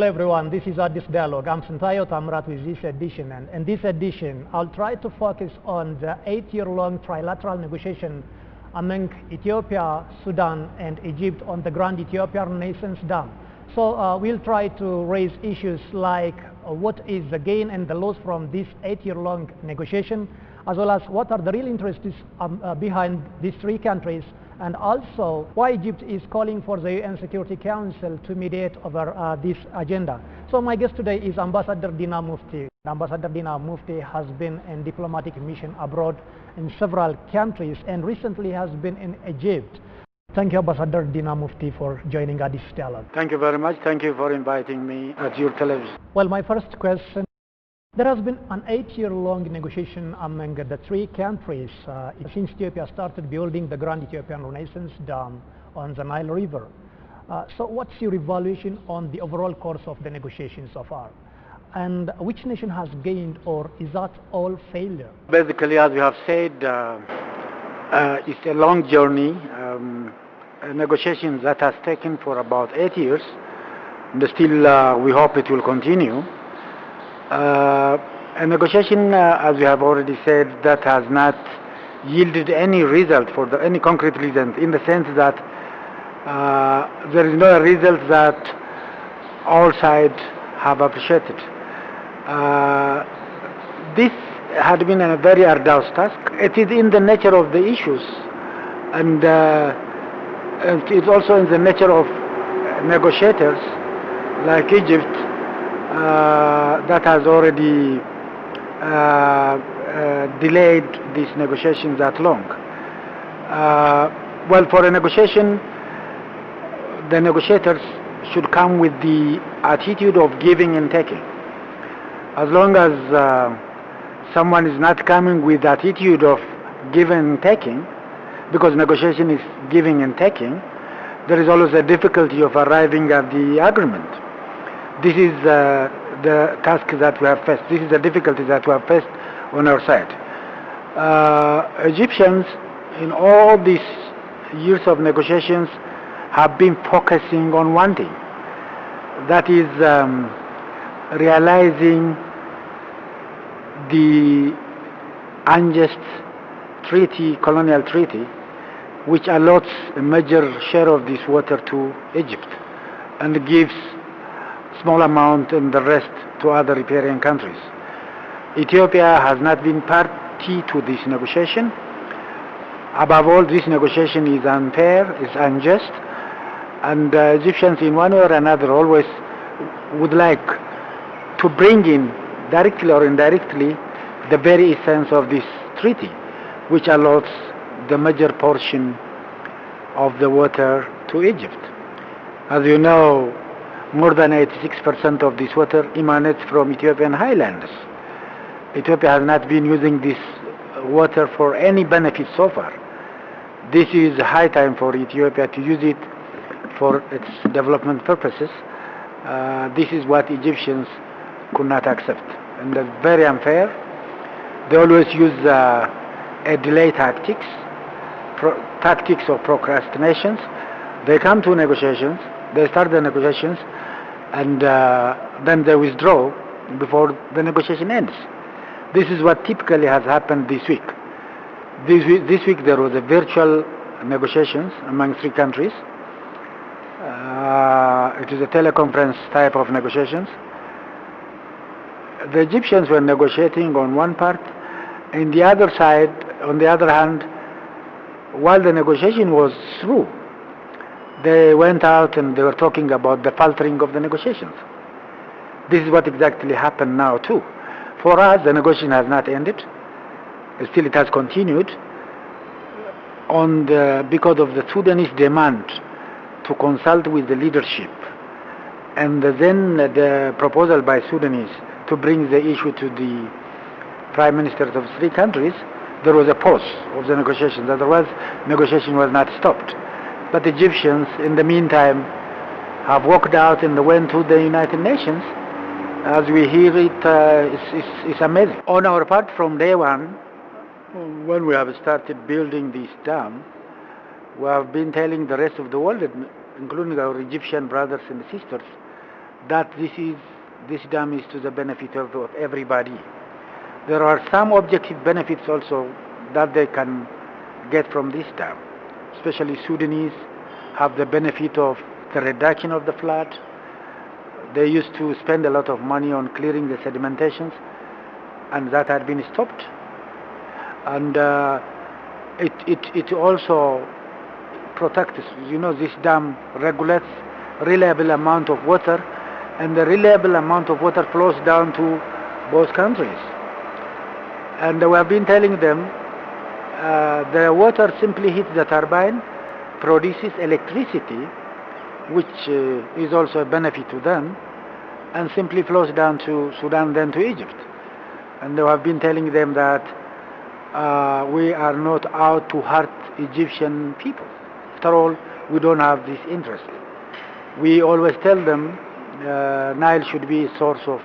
Hello everyone, this is Addis Dialogue. I'm Sintayo Tamrat with this edition, and in this edition I'll try to focus on the 8-year-long trilateral negotiation among Ethiopia, Sudan and Egypt on the Grand Ethiopian Renaissance Dam. So we'll try to raise issues like what is the gain and the loss from this 8-year-long negotiation, as well as what are the real interests behind these three countries, and also why Egypt is calling for the UN Security Council to mediate over this agenda. So my guest today is Ambassador Dina Mufti. Ambassador Dina Mufti has been in diplomatic mission abroad in several countries and recently has been in Egypt. Thank you, Ambassador Dina Mufti, for joining Addis Dialogue. Thank you very much. Thank you for inviting me at your television. Well, my first question. There has been an 8-year-long negotiation among the three countries since Ethiopia started building the Grand Ethiopian Renaissance Dam on the Nile River. So what's your evaluation on the overall course of the negotiations so far? And which nation has gained, or is that all failure? Basically, as you have said, it's a long journey, a negotiation that has taken for about 8 years, and still we hope it will continue. A negotiation, as we have already said, that has not yielded any result any concrete result, in the sense that there is no result that all sides have appreciated. This had been a very arduous task. It is in the nature of the issues, and it's also in the nature of negotiators like Egypt that has already delayed these negotiations that long. Well, for a negotiation, the negotiators should come with the attitude of giving and taking. As long as someone is not coming with the attitude of giving and taking, because negotiation is giving and taking, there is always a difficulty of arriving at the agreement. This is the task that we have faced. This is the difficulty that we have faced on our side. Egyptians, in all these years of negotiations, have been focusing on one thing. That is realizing the unjust treaty, colonial treaty, which allots a major share of this water to Egypt and gives small amount and the rest to other riparian countries. Ethiopia has not been party to this negotiation. Above all, this negotiation is unfair, is unjust, and Egyptians in one way or another always would like to bring in, directly or indirectly, the very essence of this treaty, which allows the major portion of the water to Egypt. As you know, more than 86% of this water emanates from Ethiopian highlands. Ethiopia has not been using this water for any benefit so far. This is high time for Ethiopia to use it for its development purposes. This is what Egyptians could not accept, and that's very unfair. They always use a delay tactics of procrastinations. They come to negotiations, they start the negotiations, and then they withdraw before the negotiation ends. This is what typically has happened this week. This week there was a virtual negotiations among three countries. It is a teleconference type of negotiations. The Egyptians were negotiating on one part, and the other side, on the other hand, while the negotiation was through, they went out and they were talking about the faltering of the negotiations. This is what exactly happened now too. For us, the negotiation has not ended. Still, it has continued because of the Sudanese demand to consult with the leadership, and then the proposal by Sudanese to bring the issue to the prime ministers of three countries. There was a pause of the negotiations. Otherwise, negotiation was not stopped. But the Egyptians, in the meantime, have walked out and went to the United Nations. As we hear it, it's amazing. On our part, from day one, when we have started building this dam, we have been telling the rest of the world, including our Egyptian brothers and sisters, that this dam is to the benefit of everybody. There are some objective benefits also that they can get from this dam. Especially Sudanese have the benefit of the reduction of the flood. They used to spend a lot of money on clearing the sedimentations, and that had been stopped. And it also protects, this dam regulates reliable amount of water, and the reliable amount of water flows down to both countries. And we have been telling them the water simply hits the turbine, produces electricity, which is also a benefit to them, and simply flows down to Sudan, then to Egypt. And we have been telling them that we are not out to hurt Egyptian people. After all, we don't have this interest. We always tell them Nile should be a source of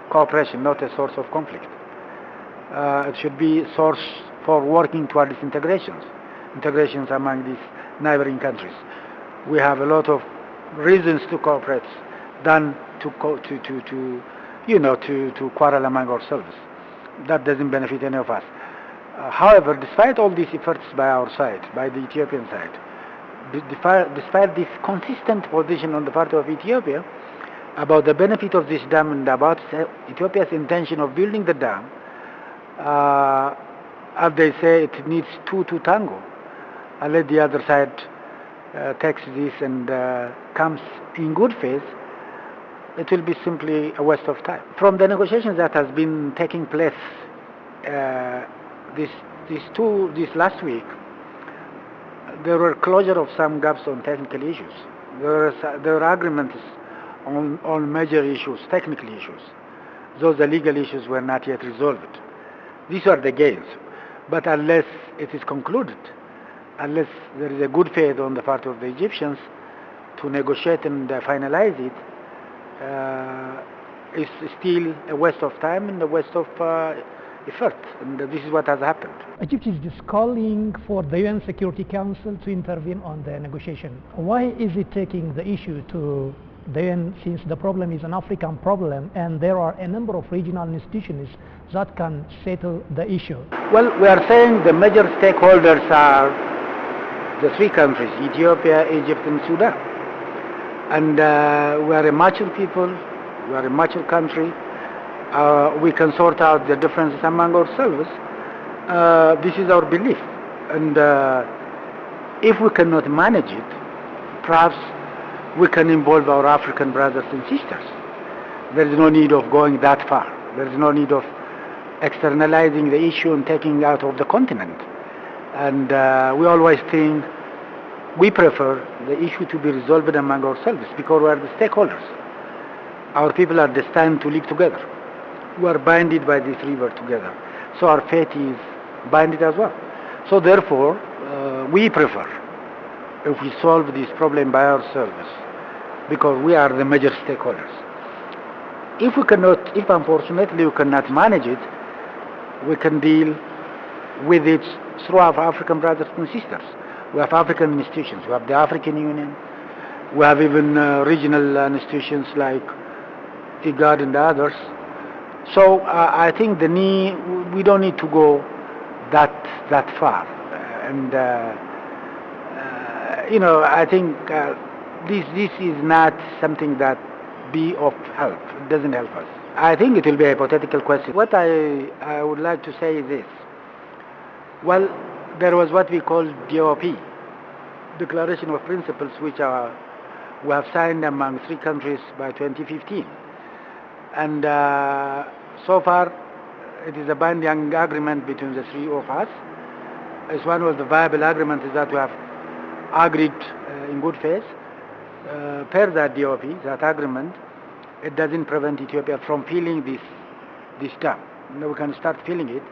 cooperation, not a source of conflict. It should be a source for working towards integrations among these neighboring countries. We have a lot of reasons to cooperate than to quarrel among ourselves. That doesn't benefit any of us. However, despite all these efforts by our side, by the Ethiopian side, despite this consistent position on the part of Ethiopia about the benefit of this dam and about Ethiopia's intention of building the dam, as they say, it needs two to tango. And let the other side takes this and comes in good faith, it will be simply a waste of time. From the negotiations that has been taking place this last week, there were closure of some gaps on technical issues. There were agreements on major issues, technical issues. Those the legal issues were not yet resolved. These are the gains. But unless it is concluded, unless there is a good faith on the part of the Egyptians to negotiate and finalize it, it's still a waste of time and a waste of effort. And this is what has happened. Egypt is just calling for the UN Security Council to intervene on the negotiation. Why is it taking the issue to the UN, since the problem is an African problem and there are a number of regional institutions that can settle the issue? Well, we are saying the major stakeholders are the three countries, Ethiopia, Egypt and Sudan. And we are a mature people, we are a mature country, we can sort out the differences among ourselves. This is our belief. And if we cannot manage it, perhaps we can involve our African brothers and sisters. There is no need of going that far. There is no need of externalizing the issue and taking it out of the continent. And we always think we prefer the issue to be resolved among ourselves because we are the stakeholders. Our people are destined to live together. We are binded by this river together. So our fate is binded as well. So therefore, we prefer if we solve this problem by ourselves because we are the major stakeholders. If unfortunately we cannot manage it, we can deal with it through our African brothers and sisters. We have African institutions. We have the African Union. We have even regional institutions like GERD and others. So I think we don't need to go that far. And I think this is not something that be of help. It doesn't help us. I think it will be a hypothetical question. What I would like to say is this. Well, there was what we call DOP, Declaration of Principles, which we have signed among three countries by 2015. And so far, it is a binding agreement between the three of us. It's one of the viable agreements that we have agreed in good faith. Per that DOP, that agreement, it doesn't prevent Ethiopia from filling this dam. We can start filling it,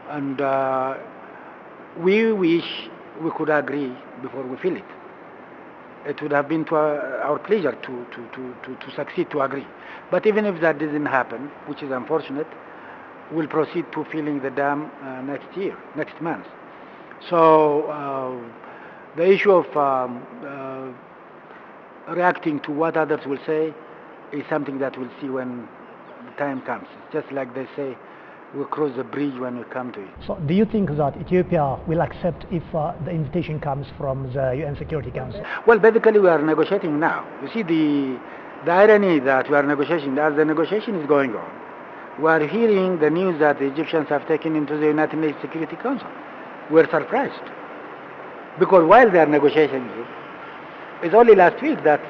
and we wish we could agree before we fill it. It would have been to our pleasure to succeed to agree. But even if that doesn't happen, which is unfortunate, we'll proceed to filling the dam next month. So the issue of reacting to what others will say is something that we'll see when the time comes. It's just like they say, we'll cross the bridge when we come to it. So do you think that Ethiopia will accept if the invitation comes from the UN Security Council? Well, basically we are negotiating now. You see, the irony that we are negotiating, as the negotiation is going on, we are hearing the news that the Egyptians have taken into the United Nations Security Council. We're surprised. Because while they are negotiating, it's only last week that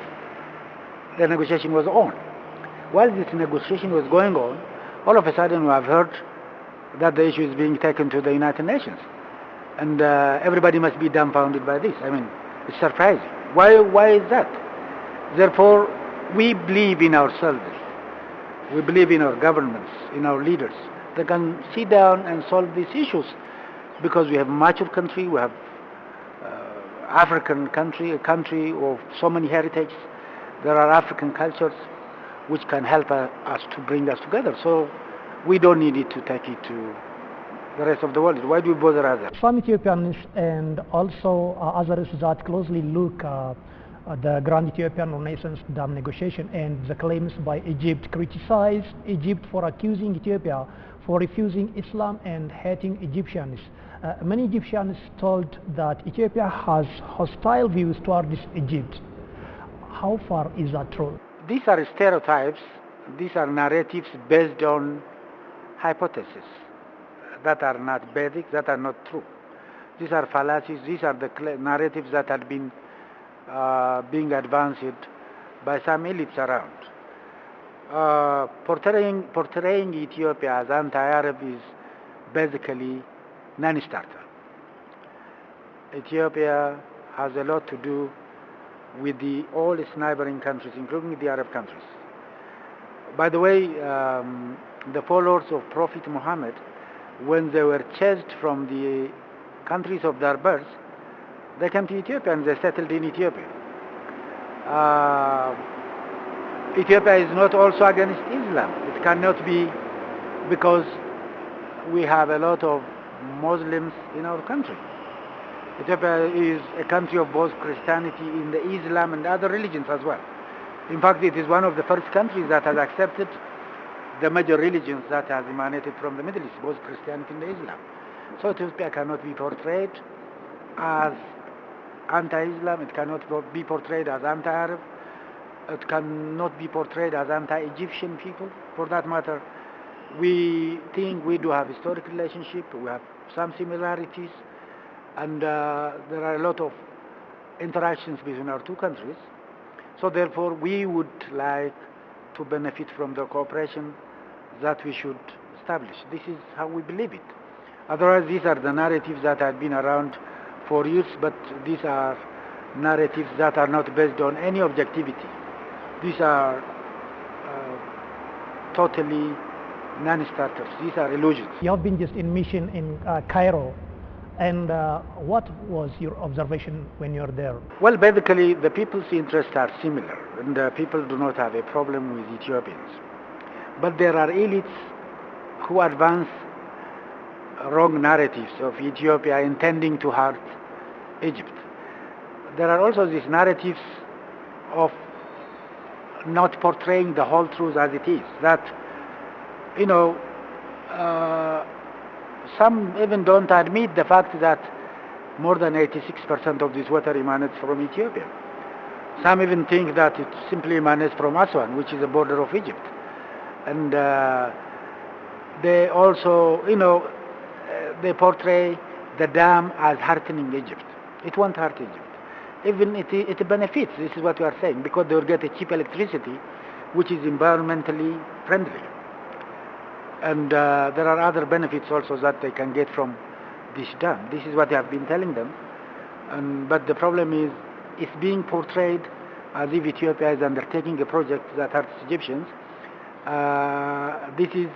the negotiation was on. While this negotiation was going on, all of a sudden we have heard that the issue is being taken to the United Nations. And everybody must be dumbfounded by this. I mean, it's surprising. Why is that? Therefore, we believe in ourselves. We believe in our governments, in our leaders. They can sit down and solve these issues because we have a mature country, we have African country, a country of so many heritages. There are African cultures which can help us to bring us together. So we don't need it to take it to the rest of the world. Why do we bother others? Some Ethiopians and also others that closely look at the Grand Ethiopian Renaissance Dam negotiation and the claims by Egypt criticize Egypt for accusing Ethiopia for refusing Islam and hating Egyptians. Many Egyptians told that Ethiopia has hostile views towards Egypt. How far is that true? These are stereotypes, these are narratives based on hypotheses that are not basic, that are not true. These are fallacies, these are the narratives that have been being advanced by some elites around. Portraying Ethiopia as anti-Arab is basically non-starter. Ethiopia has a lot to do with all its neighboring countries, including the Arab countries. By the way, the followers of Prophet Muhammad, when they were chased from the countries of their birth, they came to Ethiopia and they settled in Ethiopia. Ethiopia is not also against Islam. It cannot be, because we have a lot of Muslims in our country. Ethiopia is a country of both Christianity in the Islam and other religions as well. In fact, it is one of the first countries that has accepted the major religions that has emanated from the Middle East, both Christianity and Islam. So Ethiopia cannot be portrayed as anti-Islam, it cannot be portrayed as anti-Arab, it cannot be portrayed as anti-Egyptian people. For that matter, we think we do have historic relationship, we have some similarities, and there are a lot of interactions between our two countries. So therefore, we would like to benefit from the cooperation that we should establish. This is how we believe it. Otherwise, these are the narratives that have been around for years, but these are narratives that are not based on any objectivity. These are totally non-starters. These are illusions. You have been just in mission in Cairo, and what was your observation when you were there? Well, basically, the people's interests are similar, and people do not have a problem with Ethiopians. But there are elites who advance wrong narratives of Ethiopia intending to hurt Egypt. There are also these narratives of not portraying the whole truth as it is. That, some even don't admit the fact that more than 86% of this water emanates from Ethiopia. Some even think that it simply emanates from Aswan, which is the border of Egypt. And they also, they portray the dam as heartening Egypt. It won't hurt Egypt. Even it benefits, this is what we are saying, because they will get a cheap electricity, which is environmentally friendly. And there are other benefits also that they can get from this dam. This is what I have been telling them. But the problem is, it's being portrayed as if Ethiopia is undertaking a project that hurts Egyptians. This is,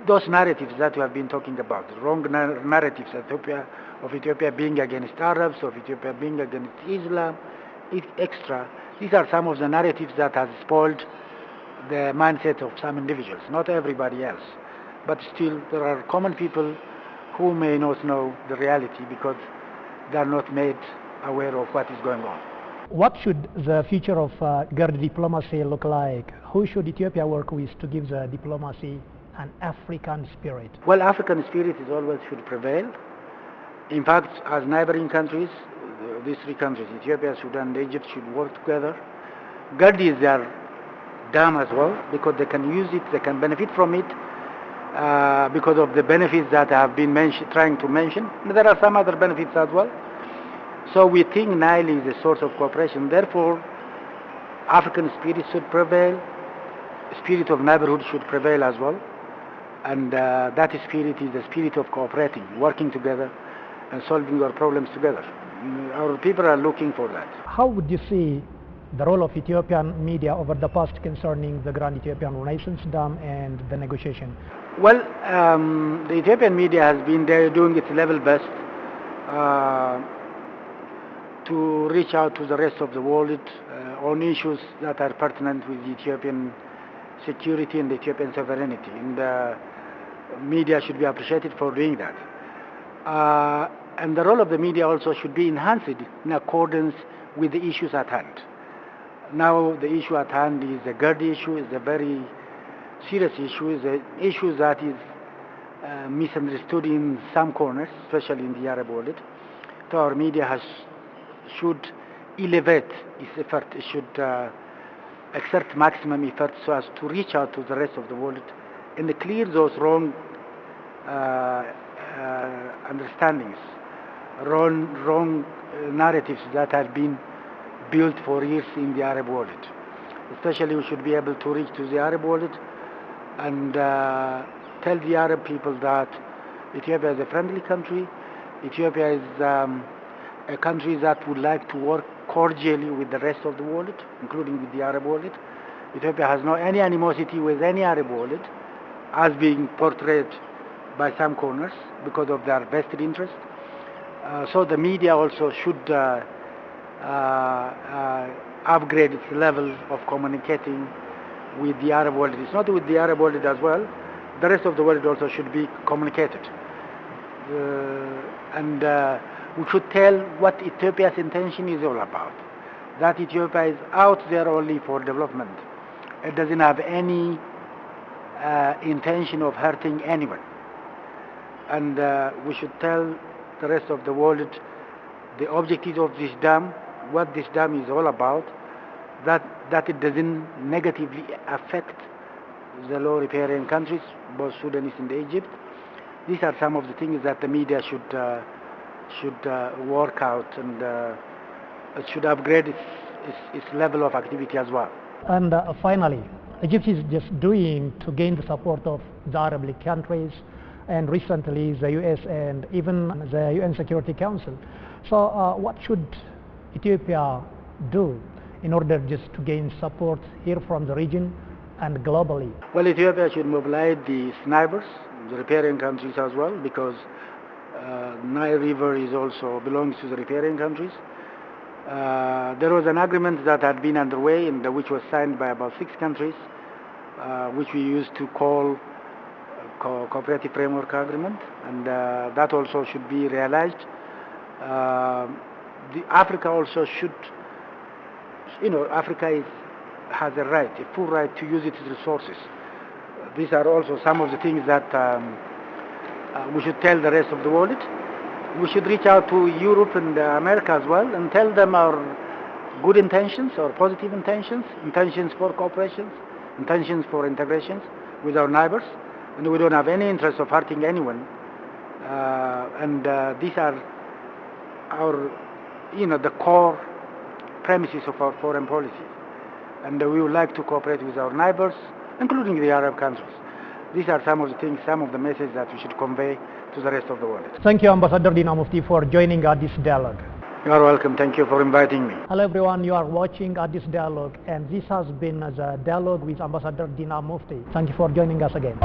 those narratives that we have been talking about, wrong narratives of Ethiopia being against Arabs, of Ethiopia being against Islam, extra. These are some of the narratives that have spoiled the mindset of some individuals, not everybody else. But still, there are common people who may not know the reality because they are not made aware of what is going on. What should the future of GERD diplomacy look like? Who should Ethiopia work with to give the diplomacy an African spirit? Well, African spirit is always should prevail. In fact, as neighboring countries, these three countries, Ethiopia, Sudan, and Egypt, should work together. GERD is their dam as well, because they can use it, they can benefit from it, because of the benefits that I have been trying to mention. There are some other benefits as well. So we think Nile is a source of cooperation. Therefore, African spirit should prevail. Spirit of neighborhood should prevail as well. And that spirit is the spirit of cooperating, working together, and solving our problems together. Our people are looking for that. How would you see the role of Ethiopian media over the past concerning the Grand Ethiopian Renaissance Dam and the negotiation? Well, the Ethiopian media has been there doing its level best to reach out to the rest of the world on issues that are pertinent with Ethiopian security and Ethiopian sovereignty. And media should be appreciated for doing that. And the role of the media also should be enhanced in accordance with the issues at hand. Now the issue at hand is the GERD issue, is a very serious issue, is an issue that is misunderstood in some corners, especially in the Arab world. So our media should elevate its effort, it should exert maximum effort so as to reach out to the rest of the world and clear those wrong understandings, wrong narratives that have been built for years in the Arab world. Especially we should be able to reach to the Arab world and tell the Arab people that Ethiopia is a friendly country. Ethiopia is a country that would like to work cordially with the rest of the world, including with the Arab world. Ethiopia has no any animosity with any Arab world, as being portrayed by some corners because of their vested interest. So the media also should upgrade its level of communicating with the Arab world. It's not with the Arab world as well. The rest of the world also should be communicated. And we should tell what Ethiopia's intention is all about. That Ethiopia is out there only for development. It doesn't have any intention of hurting anyone. And we should tell the rest of the world the objectives of this dam, what this dam is all about, that it doesn't negatively affect the low riparian countries, both Sudanese and Egypt. These are some of the things that the media should work out, and it should upgrade its level of activity as well. And finally, Egypt is just doing to gain the support of the Arab League countries, and recently the US and even the UN Security Council. So what should Ethiopia do in order just to gain support here from the region and globally? Well, Ethiopia should mobilize the neighbors, the riparian countries as well, because Nile River is also belongs to the riparian countries. There was an agreement that had been underway and which was signed by about 6 countries, which we used to call Cooperative Framework Agreement, and that also should be realized. Africa also should, Africa has a right, a full right to use its resources. These are also some of the things that we should tell the rest of the world. We should reach out to Europe and America as well and tell them our good intentions, our positive intentions, intentions for cooperation, intentions for integrations with our neighbors, and we don't have any interest of hurting anyone. These are our, the core premises of our foreign policy. And we would like to cooperate with our neighbors, including the Arab countries. These are some of the things, some of the messages that we should convey to the rest of the world. Thank you, Ambassador Dina Mufti, for joining Addis Dialogue. You are welcome. Thank you for inviting me. Hello everyone, you are watching Addis Dialogue, and this has been the dialogue with Ambassador Dina Mufti. Thank you for joining us again.